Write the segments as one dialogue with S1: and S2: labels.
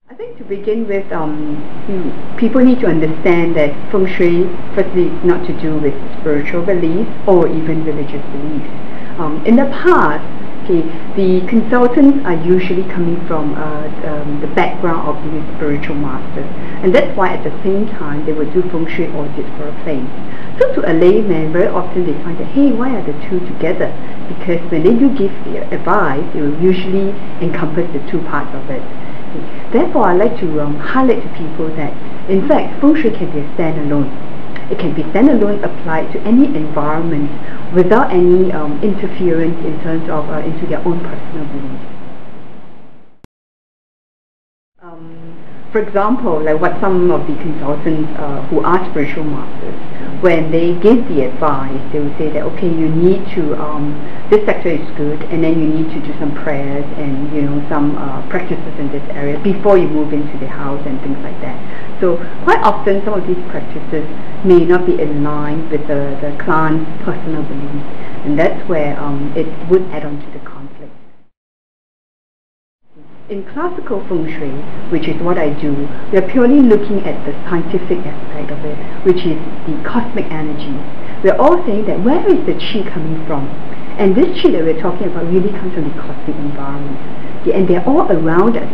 S1: I think to begin with, people need to understand that Feng Shui, firstly, is not to do with spiritual beliefs or even religious beliefs. In the past, the consultants are usually coming from the background of being spiritual masters, and that's why at the same time they would do Feng Shui audits for a place. So to a layman, very often they find that, hey, why are the two together? Because when they do give the advice, they will usually encompass the two parts of it. Therefore, I like to highlight to people that, in fact, Feng Shui can be a standalone. It can be standalone, applied to any environment without any interference in terms of into their own personal beliefs. For example, like what some of the consultants who are spiritual masters, when they give the advice, they will say that, okay, you need to, this sector is good, and then you need to do some prayers and, you know, some practices in this area before you move into the house and things like that. So quite often some of these practices may not be in line with the client's personal beliefs, and that's where it would add on to the conflict. In classical Feng Shui, which is what I do, we are purely looking at the scientific aspect of it, which is the cosmic energies. We're all saying that where is the Qi coming from? And this Qi that we're talking about really comes from the cosmic environment. And they're all around us.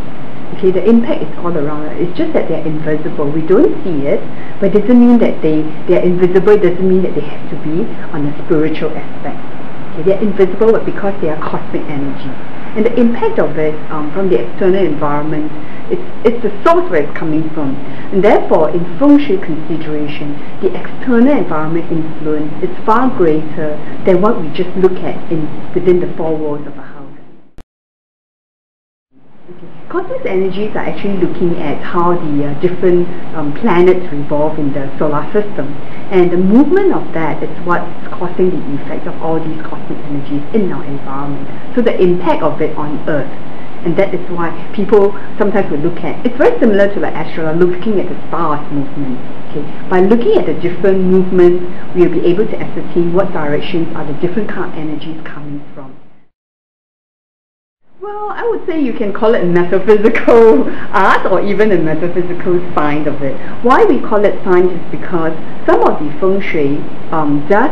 S1: Okay, the impact is all around us. It's just that they're invisible. We don't see it, but it doesn't mean that they're invisible. It doesn't mean that they have to be on a spiritual aspect. Okay, they're invisible because they are cosmic energies. And the impact of it from the external environment, it's the source where it's coming from. And therefore, in Feng Shui consideration, the external environment influence is far greater than what we just look at within the four walls of a house. Cosmic energies are actually looking at how the different planets revolve in the solar system, and the movement of that is what's causing the effect of all these cosmic energies in our environment. So the impact of it on Earth, and that is why people sometimes will look at, it's very similar to like astrology, looking at the stars movement. Okay, by looking at the different movements, we'll be able to ascertain what directions are the different kind of energies coming from. Well, I would say you can call it metaphysical art or even a metaphysical science of it. Why we call it science is because some of the Feng Shui does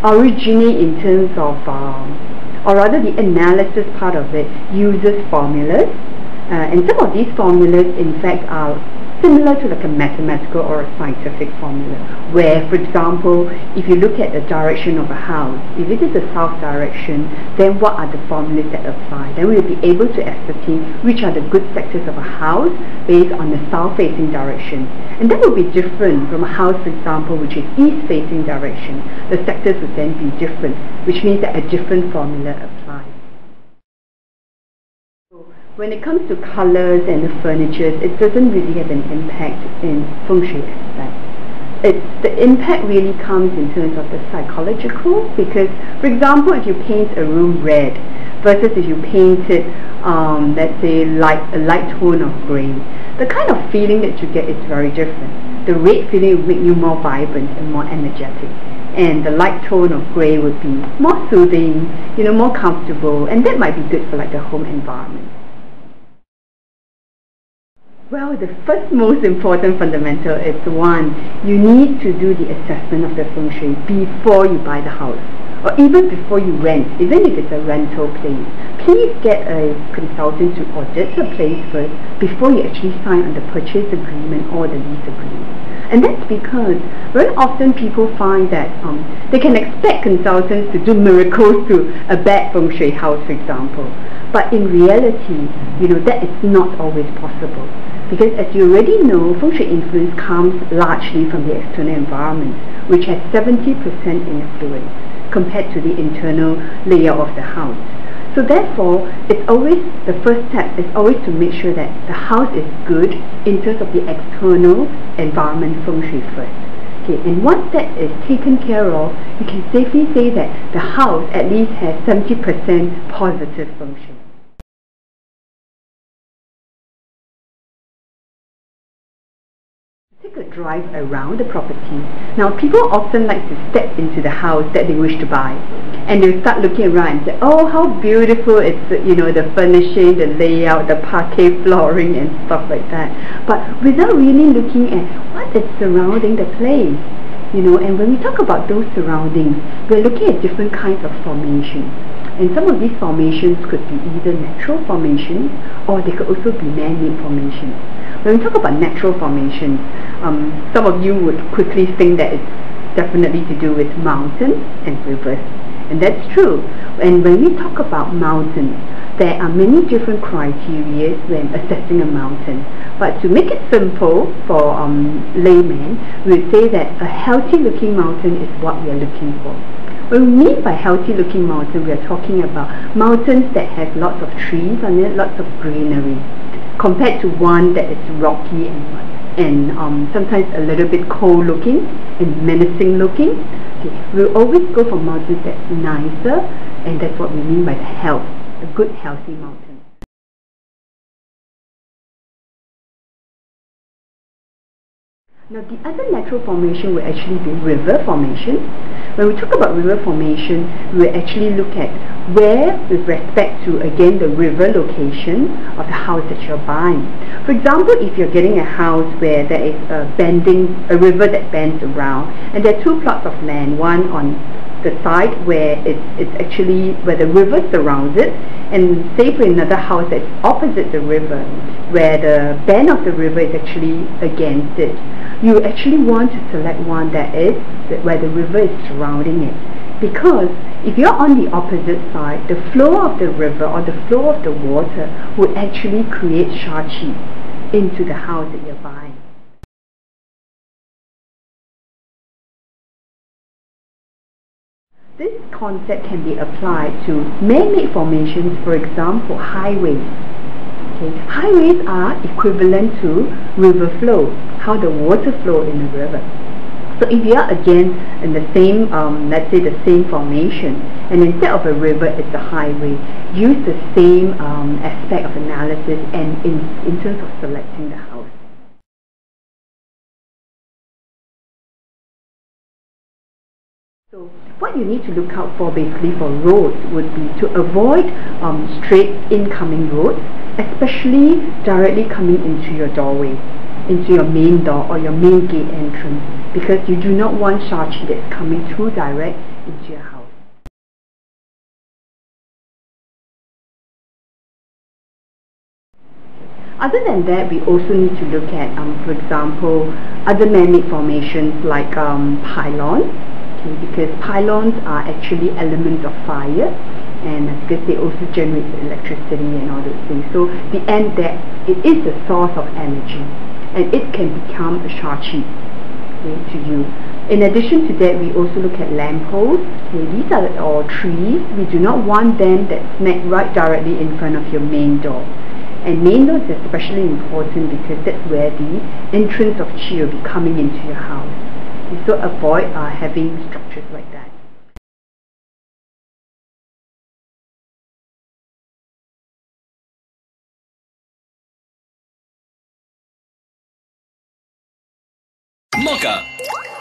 S1: originate in terms of, or rather the analysis part of it uses formulas, and some of these formulas in fact are similar to like a mathematical or a scientific formula, where, for example, if you look at the direction of a house, if it is a south direction, then what are the formulas that apply? Then we'll be able to ascertain which are the good sectors of a house based on the south-facing direction. And that will be different from a house, for example, which is east-facing direction. The sectors would then be different, which means that a different formula applies. When it comes to colors and the furniture, it doesn't really have an impact in Feng Shui aspect. The impact really comes in terms of the psychological, because, for example, if you paint a room red versus if you paint it, let's say, a light tone of grey, the kind of feeling that you get is very different. The red feeling will make you more vibrant and more energetic, and the light tone of grey would be more soothing, you know, more comfortable, and that might be good for like the home environment. Well, the first most important fundamental is one, you need to do the assessment of the Feng Shui before you buy the house, or even before you rent, even if it's a rental place. Please get a consultant to audit the place first before you actually sign on the purchase agreement or the lease agreement. And that's because very often people find that they can expect consultants to do miracles to a bad Feng Shui house, for example. But in reality, you know, that is not always possible. Because as you already know, Feng Shui influence comes largely from the external environment, which has 70% influence compared to the internal layer of the house. So therefore, it's always, the first step is always to make sure that the house is good in terms of the external environment Feng Shui first. Okay, and once that is taken care of, you can safely say that the house at least has 70% positive Feng Shui. Take a drive around the property. Now, people often like to step into the house that they wish to buy, and they'll start looking around and say, oh, how beautiful it's, the furnishing, the layout, the parquet flooring and stuff like that, but without really looking at what is surrounding the place. And when we talk about those surroundings, we're looking at different kinds of formations. And some of these formations could be either natural formations, or they could also be man-made formations. When we talk about natural formations, some of you would quickly think that it's definitely to do with mountains and rivers. And that's true. And when we talk about mountains, there are many different criteria when assessing a mountain. But to make it simple for laymen, we would say that a healthy looking mountain is what we are looking for. What we mean by healthy looking mountain, we are talking about mountains that have lots of trees on it, lots of greenery, compared to one that is rocky and sometimes a little bit cold looking and menacing looking. Okay. We'll always go for mountains that's nicer, and that's what we mean by the health, a good healthy mountain. Now, the other natural formation will actually be river formation. When we talk about river formation, we will actually look at where, with respect to, again, the river location of the house that you're buying. For example, if you're getting a house where there is a river that bends around, and there are two plots of land, one on the side where it's actually where the river surrounds it, and say for another house that's opposite the river, where the bend of the river is actually against it. You actually want to select one that is where the river is surrounding it, because if you're on the opposite side, the flow of the river or the flow of the water would actually create sha qi into the house that you're buying. This concept can be applied to man-made formations, for example, highways. Okay. Highways are equivalent to river flow, how the water flows in the river. So if you are again in the same, let's say the same formation, and instead of a river it's a highway, use the same aspect of analysis and in terms of selecting the house. So what you need to look out for basically for roads would be to avoid straight incoming roads, especially directly coming into your doorway, into your main door or your main gate entrance, because you do not want sha qi that's coming too direct into your house. Other than that, we also need to look at, for example, other man-made formations like pylons. Because pylons are actually elements of fire, and because they also generate electricity and all those things. So the end that it is the source of energy, and it can become a sha qi to you. In addition to that, we also look at lampposts. These are all trees. We do not want them that smack right directly in front of your main door. And main doors is especially important because that's where the entrance of qi will be coming into your house. So avoid having structures like that.
S2: MOCCA.